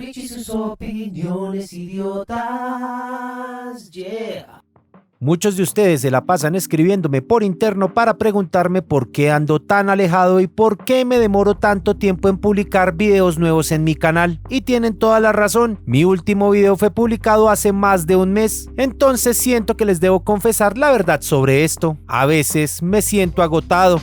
Rich y sus opiniones idiotas, yeah. Muchos de ustedes se la pasan escribiéndome por interno para preguntarme por qué ando tan alejado y por qué me demoro tanto tiempo en publicar videos nuevos en mi canal. Y tienen toda la razón, mi último video fue publicado hace más de un mes, entonces siento que les debo confesar la verdad sobre esto. A veces me siento agotado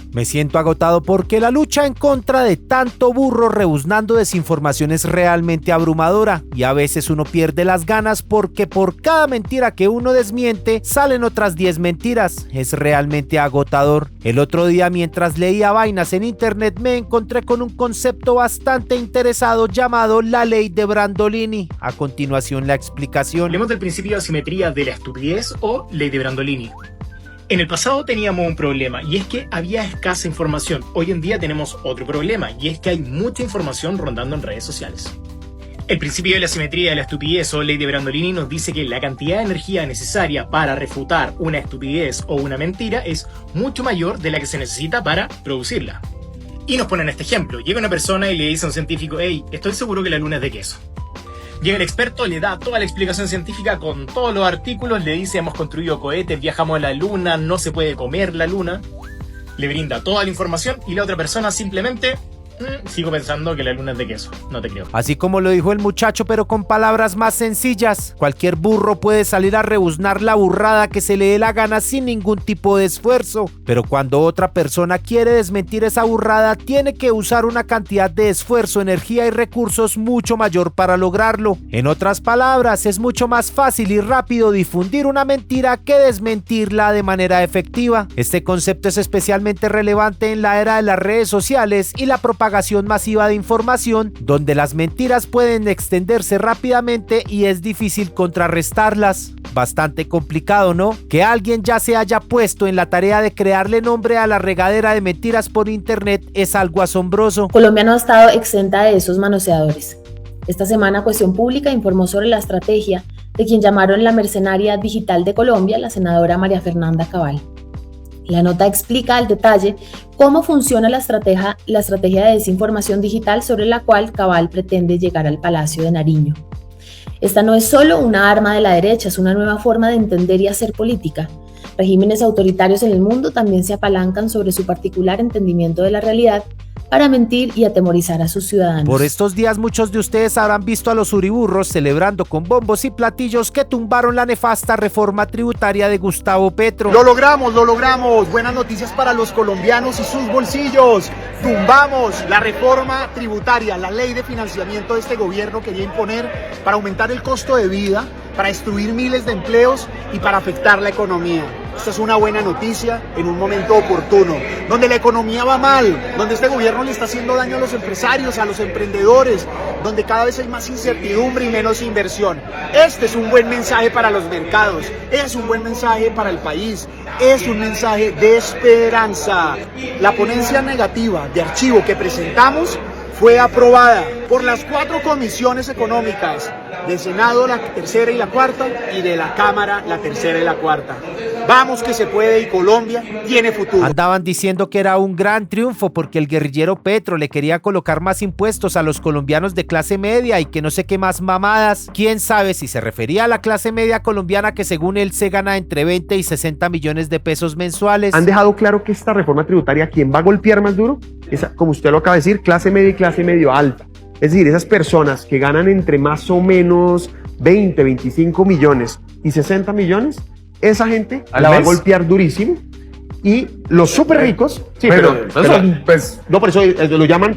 porque la lucha en contra de tanto burro rebuznando desinformación es realmente abrumadora y a veces uno pierde las ganas porque por cada mentira que uno desmiente salen otras 10 mentiras. Es realmente agotador. El otro día, mientras leía vainas en internet, me encontré con un concepto bastante interesado llamado la ley de Brandolini. A continuación, la explicación. Hablemos del principio de asimetría de la estupidez o ley de Brandolini. En el pasado teníamos un problema y es que había escasa información. Hoy en día tenemos otro problema y es que hay mucha información rondando en redes sociales. El principio de la simetría de la estupidez o ley de Brandolini nos dice que la cantidad de energía necesaria para refutar una estupidez o una mentira es mucho mayor de la que se necesita para producirla. Y nos ponen este ejemplo. Llega una persona y le dice a un científico: hey, estoy seguro que la luna es de queso. Llega el experto, le da toda la explicación científica con todos los artículos, le dice: hemos construido cohetes, viajamos a la luna, no se puede comer la luna. Le brinda toda la información y la otra persona simplemente... sigo pensando que la luna es de queso, no te creo. Así como lo dijo el muchacho, pero con palabras más sencillas. Cualquier burro puede salir a rebuznar la burrada que se le dé la gana sin ningún tipo de esfuerzo. Pero cuando otra persona quiere desmentir esa burrada, tiene que usar una cantidad de esfuerzo, energía y recursos mucho mayor para lograrlo. En otras palabras, es mucho más fácil y rápido difundir una mentira que desmentirla de manera efectiva. Este concepto es especialmente relevante en la era de las redes sociales y la propagación masiva de información, donde las mentiras pueden extenderse rápidamente y es difícil contrarrestarlas. Bastante complicado, ¿no? Que alguien ya se haya puesto en la tarea de crearle nombre a la regadera de mentiras por internet es algo asombroso. Colombia no ha estado exenta de esos manoseadores. Esta semana Cuestión Pública informó sobre la estrategia de quien llamaron la mercenaria digital de Colombia, la senadora María Fernanda Cabal. La nota explica al detalle cómo funciona la estrategia de desinformación digital sobre la cual Cabal pretende llegar al Palacio de Nariño. Esta no es solo una arma de la derecha, es una nueva forma de entender y hacer política. Regímenes autoritarios en el mundo también se apalancan sobre su particular entendimiento de la realidad para mentir y atemorizar a sus ciudadanos. Por estos días muchos de ustedes habrán visto a los uriburros celebrando con bombos y platillos que tumbaron la nefasta reforma tributaria de Gustavo Petro. ¡Lo logramos, lo logramos! Buenas noticias para los colombianos y sus bolsillos. Tumbamos la reforma tributaria, la ley de financiamiento de este gobierno quería imponer para aumentar el costo de vida, para destruir miles de empleos y para afectar la economía. Esta es una buena noticia en un momento oportuno, donde la economía va mal, donde este gobierno le está haciendo daño a los empresarios, a los emprendedores, donde cada vez hay más incertidumbre y menos inversión. Este es un buen mensaje para los mercados, es un buen mensaje para el país, es un mensaje de esperanza. La ponencia negativa de archivo que presentamos fue aprobada por las 4 comisiones económicas del Senado, la tercera y la cuarta, y de la Cámara, la tercera y la cuarta. Vamos que se puede y Colombia tiene futuro. Andaban diciendo que era un gran triunfo porque el guerrillero Petro le quería colocar más impuestos a los colombianos de clase media y que no sé qué más mamadas. Quién sabe si se refería a la clase media colombiana, que según él se gana entre 20 y 60 millones de pesos mensuales. Han dejado claro que esta reforma tributaria, ¿quién va a golpear más duro? Esa, como usted lo acaba de decir, clase media y clase medio alta. Es decir, esas personas que ganan entre más o menos 20, 25 millones y 60 millones, esa gente la va a golpear durísimo. Y los súper ricos, sí, pero pues, no, por eso lo llaman,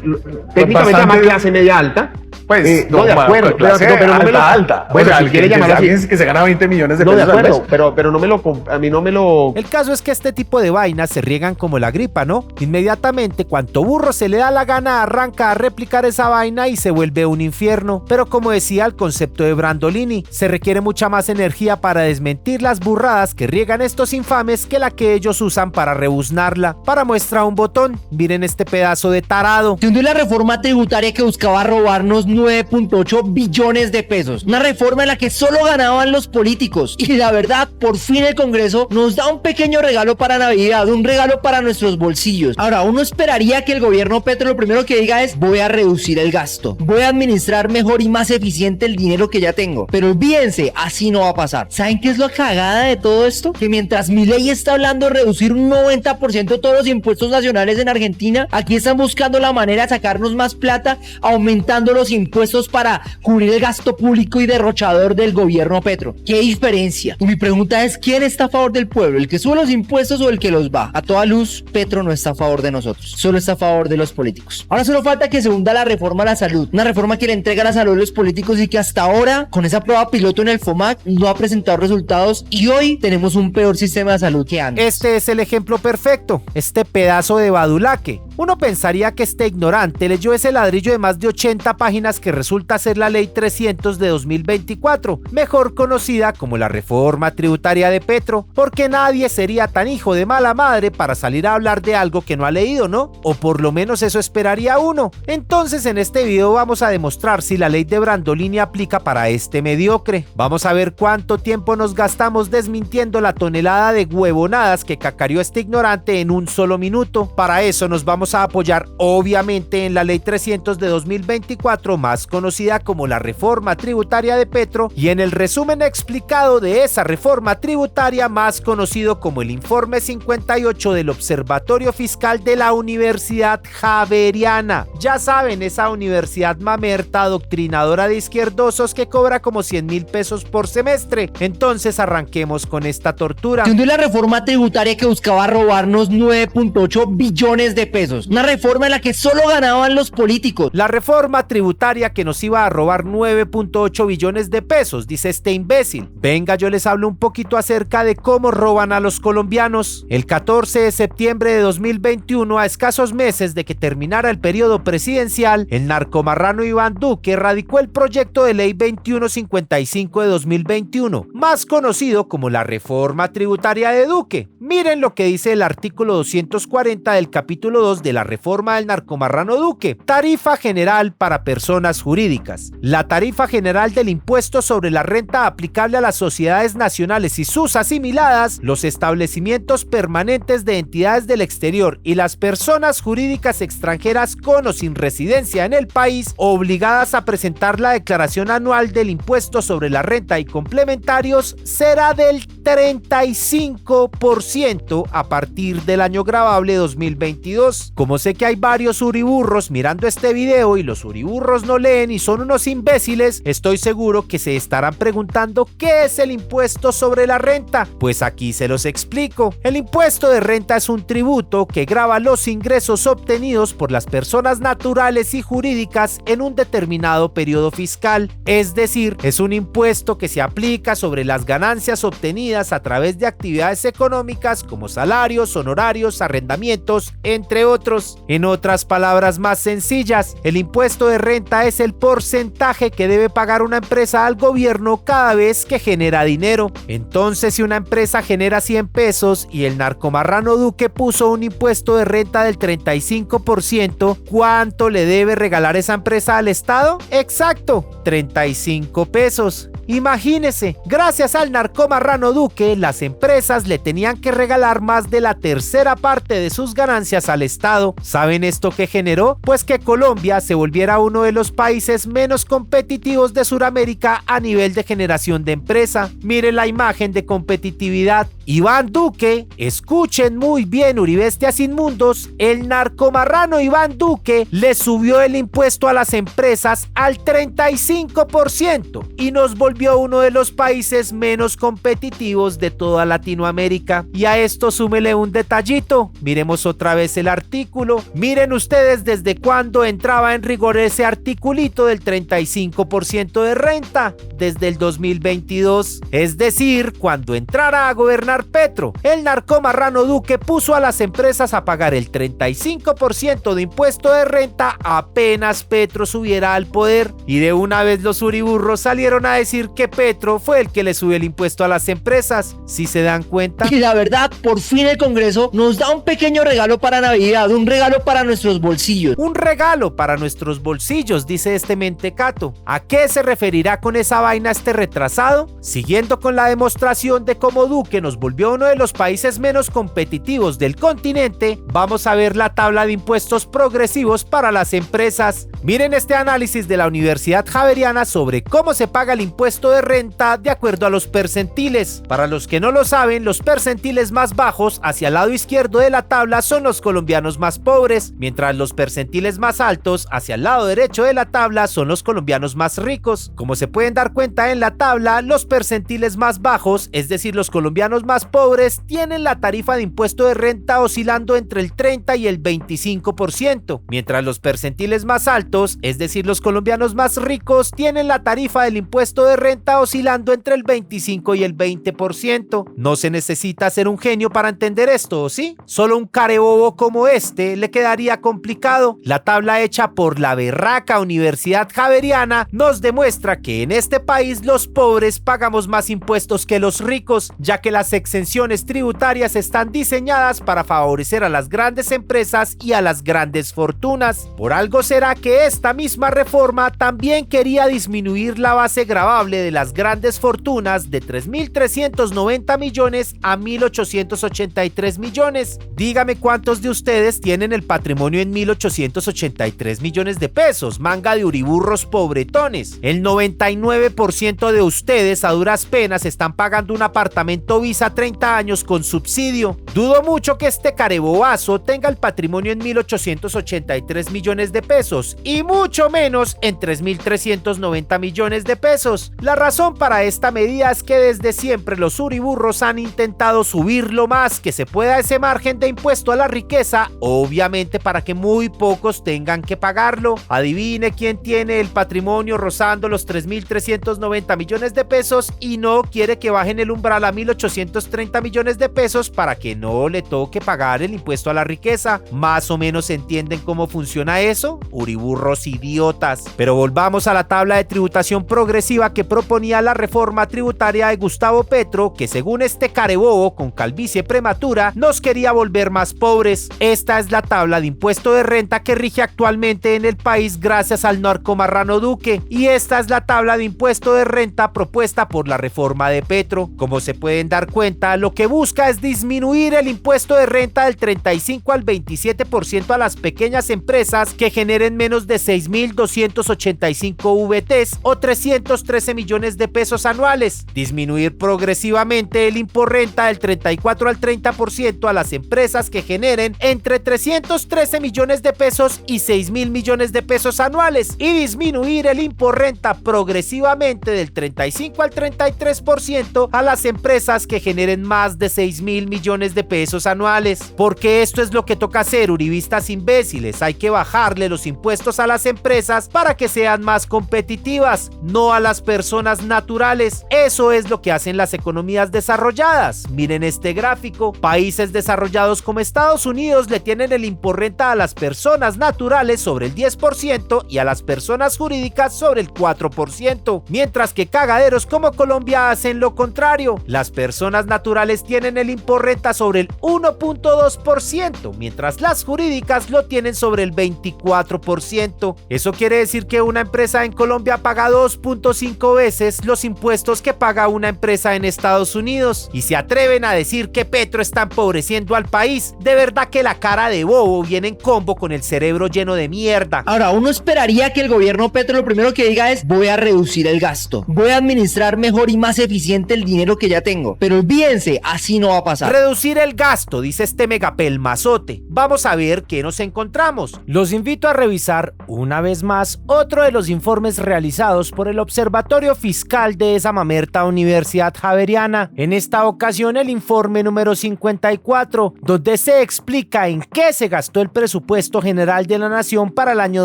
técnicamente llaman clase media alta. Pues, no, de acuerdo, pero no me lo... alta. Bueno, si quiere llamar así. Es que se gana 20 millones de pesos. No, de acuerdo, pero no me lo... A mí no me lo... El caso es que este tipo de vainas se riegan como la gripa, ¿no? Inmediatamente, cuanto burro se le da la gana, arranca a replicar esa vaina y se vuelve un infierno. Pero como decía el concepto de Brandolini, se requiere mucha más energía para desmentir las burradas que riegan estos infames que la que ellos usan para rebuznarla. Para muestra muestra un botón. Miren este pedazo de tarado. Se hundió la reforma tributaria que buscaba robarnos 9.8 billones de pesos. Una reforma en la que solo ganaban los políticos. Y la verdad, por fin el Congreso nos da un pequeño regalo para Navidad, un regalo para nuestros bolsillos. Ahora, uno esperaría que el gobierno Petro lo primero que diga es: voy a reducir el gasto, voy a administrar mejor y más eficiente el dinero que ya tengo. Pero olvídense, así no va a pasar. ¿Saben qué es la cagada de todo esto? Que mientras Milei está hablando de reducir un 90% todos los impuestos nacionales en Argentina, aquí están buscando la manera de sacarnos más plata, aumentando los impuestos para cubrir el gasto público y derrochador del gobierno Petro. ¿Qué diferencia? Y mi pregunta es: ¿quién está a favor del pueblo? ¿El que sube los impuestos o el que los baja? A toda luz, Petro no está a favor de nosotros, solo está a favor de los políticos. Ahora solo falta que se hunda la reforma a la salud, una reforma que le entrega la salud a los políticos y que hasta ahora, con esa prueba piloto en el FOMAC, no ha presentado resultados, y hoy tenemos un peor sistema de salud que antes. Este es el ejemplo perfecto, este pedazo de badulaque. Uno pensaría que este ignorante leyó ese ladrillo de más de 80 páginas que resulta ser la Ley 300 de 2024, mejor conocida como la reforma tributaria de Petro, porque nadie sería tan hijo de mala madre para salir a hablar de algo que no ha leído, ¿no? O por lo menos eso esperaría uno. Entonces en este video vamos a demostrar si la ley de Brandolini aplica para este mediocre. Vamos a ver cuánto tiempo nos gastamos desmintiendo la tonelada de huevonadas que cacareó este ignorante en un solo minuto. Para eso nos vamos a apoyar obviamente en la Ley 300 de 2024, más conocida como la reforma tributaria de Petro, y en el resumen explicado de esa reforma tributaria, más conocido como el informe 58 del Observatorio Fiscal de la Universidad Javeriana. Ya saben, esa universidad mamerta adoctrinadora de izquierdosos que cobra como 100,000 pesos por semestre. Entonces arranquemos con esta tortura. Se hundió la reforma tributaria que buscaba robarnos 9.8 billones de pesos. Una reforma en la que solo ganaban los políticos. La reforma tributaria que nos iba a robar 9.8 billones de pesos, dice este imbécil. Venga, yo les hablo un poquito acerca de cómo roban a los colombianos. El 14 de septiembre de 2021, a escasos meses de que terminara el periodo presidencial, el narcomarrano Iván Duque radicó el proyecto de ley 2155 de 2021, más conocido como la reforma tributaria de Duque. Miren lo que dice el artículo 240 del capítulo 2 de la reforma del narcomarrano Duque. Tarifa general para personas jurídicas. La tarifa general del impuesto sobre la renta aplicable a las sociedades nacionales y sus asimiladas, los establecimientos permanentes de entidades del exterior y las personas jurídicas extranjeras con o sin residencia en el país, obligadas a presentar la declaración anual del impuesto sobre la renta y complementarios, será del 35% a partir del año grabable 2022. Como sé que hay varios uriburros mirando este video y los uriburros no leen y son unos imbéciles, estoy seguro que se estarán preguntando ¿qué es el impuesto sobre la renta? Pues aquí se los explico. El impuesto de renta es un tributo que grava los ingresos obtenidos por las personas naturales y jurídicas en un determinado periodo fiscal, es decir, es un impuesto que se aplica sobre las ganancias obtenidas a través de actividades económicas como salarios, honorarios, arrendamientos, entre otros. En otras palabras más sencillas, el impuesto de renta es el porcentaje que debe pagar una empresa al gobierno cada vez que genera dinero. Entonces, si una empresa genera 100 pesos y el narcomarrano Duque puso un impuesto de renta del 35%, ¿cuánto le debe regalar esa empresa al Estado? Exacto, 35 pesos. Imagínese, gracias al narcomarrano Duque, las empresas le tenían que regalar más de la tercera parte de sus ganancias al Estado. ¿Saben esto qué generó? Pues que Colombia se volviera uno de los países menos competitivos de Sudamérica a nivel de generación de empresa. Miren la imagen de competitividad. Iván Duque, escuchen muy bien, uribestias inmundos, el narcomarrano Iván Duque le subió el impuesto a las empresas al 35% y nos volvió uno de los países menos competitivos de toda Latinoamérica. Y a esto súmele un detallito, miremos otra vez el artículo. Miren ustedes desde cuándo entraba en rigor ese articulito del 35% de renta, desde el 2022, es decir, cuando entrara a gobernar Petro. El narcomarrano Duque puso a las empresas a pagar el 35% de impuesto de renta apenas Petro subiera al poder, y de una vez los uriburros salieron a decir decir que Petro fue el que le sube el impuesto a las empresas. ¿Sí se dan cuenta? Y la verdad, por fin el Congreso nos da un pequeño regalo para Navidad, un regalo para nuestros bolsillos. Un regalo para nuestros bolsillos, dice este mentecato. ¿A qué se referirá con esa vaina este retrasado? Siguiendo con la demostración de cómo Duque nos volvió uno de los países menos competitivos del continente, vamos a ver la tabla de impuestos progresivos para las empresas. Miren este análisis de la Universidad Javeriana sobre cómo se paga el impuesto de renta de acuerdo a los percentiles. Para los que no lo saben, los percentiles más bajos hacia el lado izquierdo de la tabla son los colombianos más pobres, mientras los percentiles más altos hacia el lado derecho de la tabla son los colombianos más ricos. Como se pueden dar cuenta en la tabla, los percentiles más bajos, es decir, los colombianos más pobres, tienen la tarifa de impuesto de renta oscilando entre el 30 y el 25%, mientras los percentiles más altos, es decir, los colombianos más ricos, tienen la tarifa del impuesto de renta oscilando entre el 25 y el 20%. No se necesita ser un genio para entender esto, ¿sí? Solo un carebobo como este le quedaría complicado. La tabla hecha por la berraca Universidad Javeriana nos demuestra que en este país los pobres pagamos más impuestos que los ricos, ya que las exenciones tributarias están diseñadas para favorecer a las grandes empresas y a las grandes fortunas. Por algo será que esta misma reforma también quería disminuir la base gravable de las grandes fortunas de 3.390 millones a 1.883 millones. Dígame cuántos de ustedes tienen el patrimonio en 1.883 millones de pesos, manga de uriburros pobretones. El 99% de ustedes a duras penas están pagando un apartamento Visa 30 años con subsidio. Dudo mucho que este carebobazo tenga el patrimonio en 1.883 millones de pesos y mucho menos en 3.390 millones de pesos. La razón para esta medida es que desde siempre los uriburros han intentado subir lo más que se pueda ese margen de impuesto a la riqueza, obviamente para que muy pocos tengan que pagarlo. Adivine quién tiene el patrimonio rozando los 3.390 millones de pesos y no quiere que bajen el umbral a 1.830 millones de pesos para que no le toque pagar el impuesto a la riqueza. ¿Más o menos entienden cómo funciona eso? Uriburros idiotas. Pero volvamos a la tabla de tributación progresiva que proponía la reforma tributaria de Gustavo Petro, que según este carebobo con calvicie prematura nos quería volver más pobres. Esta es la tabla de impuesto de renta que rige actualmente en el país gracias al narcomarrano Duque, y esta es la tabla de impuesto de renta propuesta por la reforma de Petro. Como se pueden dar cuenta, lo que busca es disminuir el impuesto de renta del 35 al 27% a las pequeñas empresas que generen menos de 6.285 VTs o 313 millones de pesos anuales. Disminuir progresivamente el imporrenta del 34 al 30% a las empresas que generen entre 313 millones de pesos y 6.000 millones de pesos anuales, y disminuir el imporrenta progresivamente del 35 al 33% a las empresas que generen más de 6.000 millones de pesos anuales. Porque esto es lo que toca hacer, uribistas imbéciles. Hay que bajarle los impuestos a las empresas para que sean más competitivas, no a las personas naturales. Eso es lo que hacen las economías desarrolladas. Miren este gráfico. Países desarrollados como Estados Unidos le tienen el imporrenta a las personas naturales sobre el 10% y a las personas jurídicas sobre el 4%, mientras que cagaderos como Colombia hacen lo contrario. Las personas naturales tienen el imporrenta sobre el 1.2%, mientras las jurídicas lo tienen sobre el 24%. Eso quiere decir que una empresa en Colombia paga 2.5 veces los impuestos que paga una empresa en Estados Unidos. Y se atreven a decir que Petro está empobreciendo al país. De verdad que la cara de bobo viene en combo con el cerebro lleno de mierda. Ahora, uno esperaría que el gobierno Petro lo primero que diga es: voy a reducir el gasto, voy a administrar mejor y más eficiente el dinero que ya tengo. Pero olvídense, así no va a pasar. Reducir el gasto, dice este megapelmazote. Vamos a ver qué nos encontramos. Los invito a revisar una vez más otro de los informes realizados por el Observatorio Fiscal de esa mamerta Universidad Javeriana. En esta ocasión el informe número 54, donde se explica en qué se gastó el presupuesto general de la nación para el año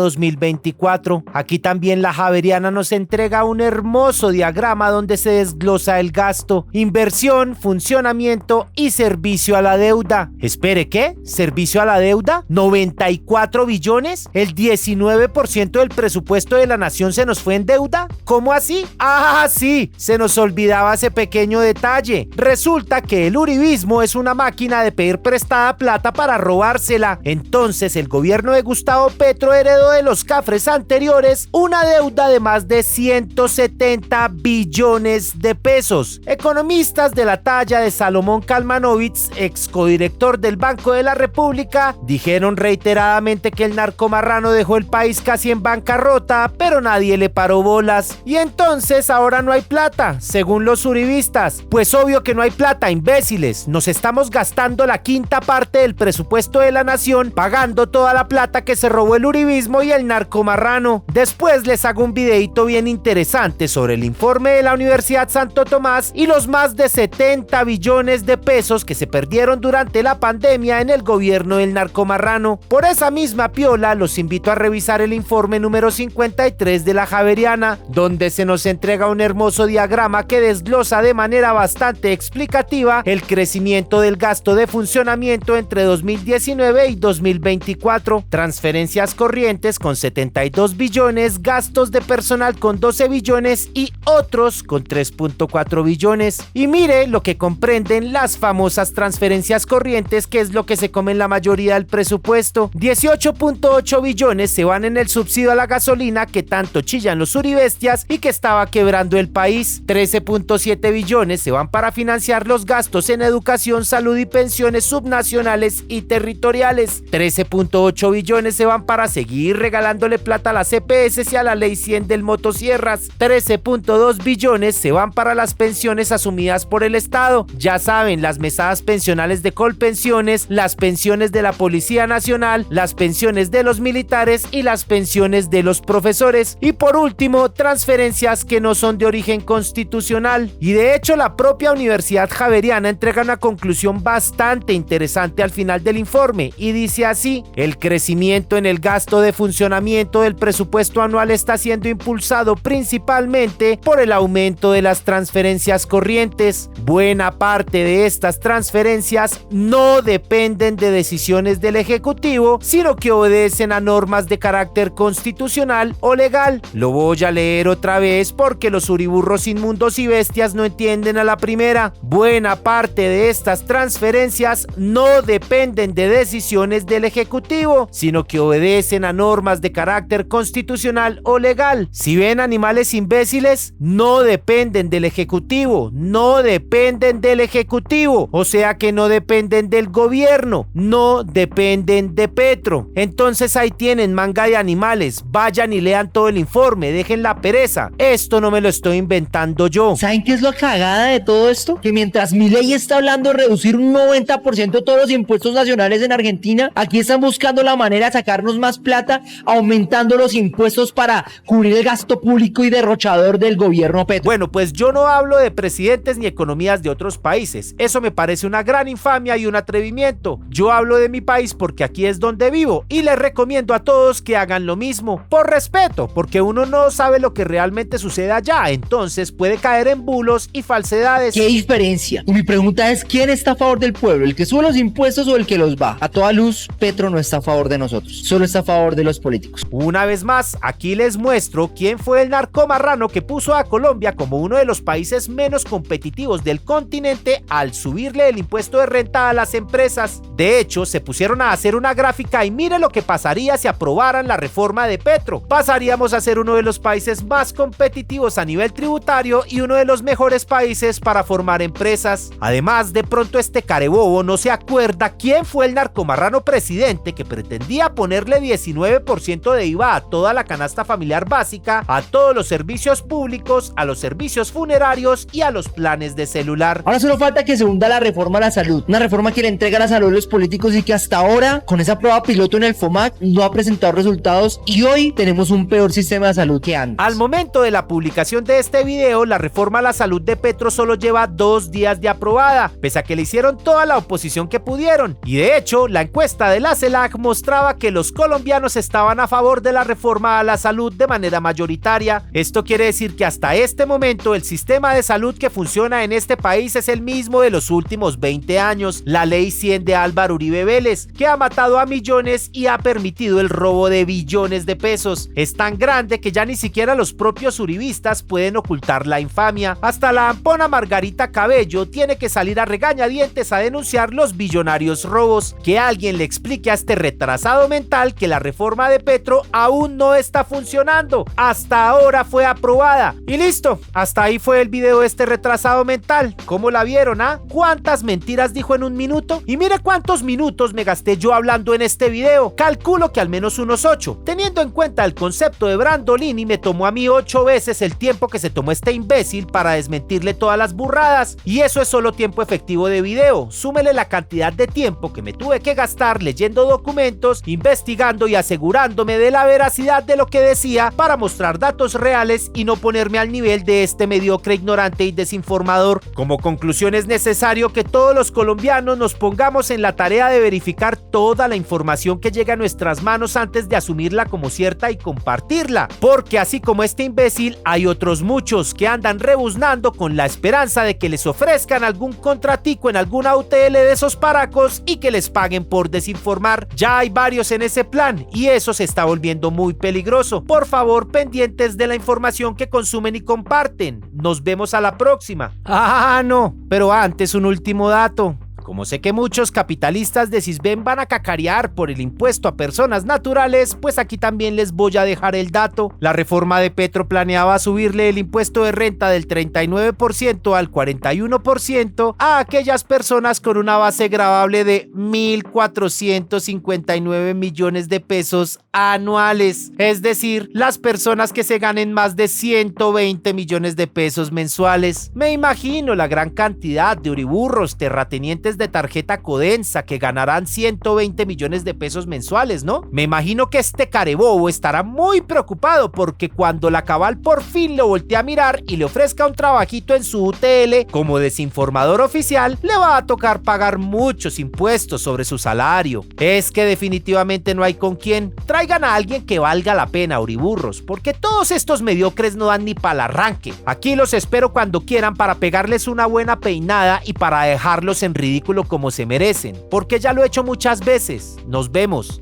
2024. Aquí también la Javeriana nos entrega un hermoso diagrama donde se desglosa el gasto, inversión, funcionamiento y servicio a la deuda. Espere, ¿qué? ¿Servicio a la deuda? ¿94 billones? ¿El 19% del presupuesto de la nación se nos fue en deuda? ¿Cómo así? Ah, sí, se nos olvidaba ese pequeño detalle. Resulta que el uribismo es una máquina de pedir prestada plata para robársela. Entonces el gobierno de Gustavo Petro heredó de los cafres anteriores una deuda de más de 170 billones de pesos. Economistas de la talla de Salomón Kalmanovitz, ex codirector del Banco de la República, dijeron reiteradamente que el narcomarrano dejó el país casi en bancarrota, pero nadie le paró bolas. Y entonces ahora no hay plata, según los uribistas. Pues obvio que no hay plata, imbéciles. Nos estamos gastando la quinta parte del presupuesto de la nación pagando toda la plata que se robó el uribismo y el narcomarrano. Después les hago un videito bien interesante sobre el informe de la Universidad Santo Tomás y los más de 70 billones de pesos que se perdieron durante la pandemia en el gobierno del narcomarrano. Por esa misma piola los invito a revisar el informe número 53 de la Javeriana, donde se nos entrega un hermoso diagrama que desglosa de manera bastante explicativa el crecimiento del gasto de funcionamiento entre 2019 y 2024, transferencias corrientes con 72 billones, gastos de personal con 12 billones y otros con 3.4 billones. Y mire lo que comprenden las famosas transferencias corrientes, que es lo que se come en la mayoría del presupuesto. 18.8 billones se van en el subsidio a la gasolina que tanto chillan los uribestias y que estaba quebrando el país. 13.7 billones se van para financiar los gastos en educación, salud y pensiones subnacionales y territoriales. 13.8 billones se van para seguir regalándole plata a las EPS y a la ley 100 del motosierras. 13.2 billones se van para las pensiones asumidas por el Estado. Ya saben, las mesadas pensionales de Colpensiones, las pensiones de la Policía Nacional, las pensiones de los militares y las pensiones de los profesores. Y por último, transferencias que no son de origen constitucional. Y de hecho, la propia Universidad Javeriana entrega una conclusión bastante interesante al final del informe y dice así: el crecimiento en el gasto de funcionamiento del presupuesto anual está siendo impulsado principalmente por el aumento de las transferencias corrientes. Buena parte de estas transferencias no dependen de decisiones del Ejecutivo, sino que obedecen a normas de carácter constitucional o legal. Lo voy a leer otra vez porque los uriburros inmundos y bestias no entienden a la primera. Buena parte de estas transferencias no dependen de decisiones del Ejecutivo, sino que obedecen a normas de carácter constitucional o legal. Si ven, animales imbéciles, no dependen del Ejecutivo, no dependen del Ejecutivo, o sea que no dependen del gobierno, no dependen de Petro. Entonces ahí tienen, manga de animales, vayan y lean todo el informe, dejen la pereza. Esto no me lo estoy inventando yo. ¿Saben qué es la cagada de todo esto? Que mientras Milei está hablando de reducir un 90% todos los impuestos nacionales en Argentina, aquí están buscando la manera de sacarnos más plata, aumentando los impuestos para cubrir el gasto público y derrochador del gobierno Petro. Bueno, pues yo no hablo de presidentes ni economías de otros países. Eso me parece una gran infamia y un atrevimiento. Yo hablo de mi país porque aquí es donde vivo y les recomiendo a todos que hagan lo mismo. Por respeto, porque uno no sabe lo que realmente sucede allá, entonces puede caer en bulos y falsedades. ¿Qué diferencia? Y mi pregunta es, ¿quién está a favor del pueblo? ¿El que sube los impuestos o el que los baja? A toda luz, Petro no está a favor de nosotros, solo está a favor de los políticos. Una vez más, aquí les muestro quién fue el narcomarrano que puso a Colombia como uno de los países menos competitivos del continente al subirle el impuesto de renta a las empresas. De hecho, se pusieron a hacer una gráfica y mire lo que pasaría si aprobaran la reforma de Petro. Pasaríamos a ser uno de los países más competitivos a nivel tributario y uno de los mejores países para formar empresas. Además, de pronto este carebobo no se acuerda quién fue el narcomarrano presidente que pretendía ponerle 19% de IVA a toda la canasta familiar básica, a todos los servicios públicos, a los servicios funerarios y a los planes de celular. Ahora solo falta que se hunda la reforma a la salud, una reforma que le entrega la salud a los políticos y que hasta ahora, con esa prueba piloto en el FOMAC, no ha presentado resultados y hoy tenemos un peor sistema de salud que antes. Al momento de la publicación de este video, la reforma a la salud de Petro solo lleva 2 días de aprobada, pese a que le hicieron toda la oposición que pudieron. Y de hecho, la encuesta de la CELAC mostraba que los colombianos estaban a favor de la reforma a la salud de manera mayoritaria. Esto quiere decir que hasta este momento el sistema de salud que funciona en este país es el mismo de los últimos 20 años, la ley 100 de Álvaro Uribe Vélez, que ha matado a millones y ha permitido el robo de billones de pesos. Es tan grande que ya ni siquiera los propios uribistas activistas pueden ocultar la infamia. Hasta la ampona Margarita Cabello tiene que salir a regañadientes a denunciar los billonarios robos. Que alguien le explique a este retrasado mental que la reforma de Petro aún no está funcionando. Hasta ahora fue aprobada. Y listo, hasta ahí fue el video de este retrasado mental. ¿Cómo la vieron, ah? ¿Cuántas mentiras dijo en un minuto? Y mire cuántos minutos me gasté yo hablando en este video. Calculo que al menos unos 8. Teniendo en cuenta el concepto de Brandolini, me tomó a mí 8 veces el tiempo que se tomó este imbécil para desmentirle todas las burradas. Y eso es solo tiempo efectivo de video. Súmele la cantidad de tiempo que me tuve que gastar leyendo documentos, investigando y asegurándome de la veracidad de lo que decía para mostrar datos reales y no ponerme al nivel de este mediocre ignorante y desinformador. Como conclusión, es necesario que todos los colombianos nos pongamos en la tarea de verificar toda la información que llega a nuestras manos antes de asumirla como cierta y compartirla, porque así como este imbécil hay otros muchos que andan rebuznando con la esperanza de que les ofrezcan algún contratico en alguna UTL de esos paracos y que les paguen por desinformar. Ya hay varios en ese plan y eso se está volviendo muy peligroso. Por favor, pendientes de la información que consumen y comparten. Nos vemos a la próxima. Ah, no, pero antes un último dato. Como sé que muchos capitalistas de Sisbén van a cacarear por el impuesto a personas naturales, pues aquí también les voy a dejar el dato. La reforma de Petro planeaba subirle el impuesto de renta del 39% al 41% a aquellas personas con una base gravable de 1.459 millones de pesos anuales. Es decir, las personas que se ganen más de 120 millones de pesos mensuales. Me imagino la gran cantidad de uriburros terratenientes de tarjeta Codensa que ganarán 120 millones de pesos mensuales, ¿no? Me imagino que este carebobo estará muy preocupado porque cuando la Cabal por fin lo voltee a mirar y le ofrezca un trabajito en su UTL como desinformador oficial, le va a tocar pagar muchos impuestos sobre su salario. Es que definitivamente no hay con quién. Traigan a alguien que valga la pena, uriburros, porque todos estos mediocres no dan ni para el arranque. Aquí los espero cuando quieran para pegarles una buena peinada y para dejarlos en ridículo como se merecen, porque ya lo he hecho muchas veces. Nos vemos.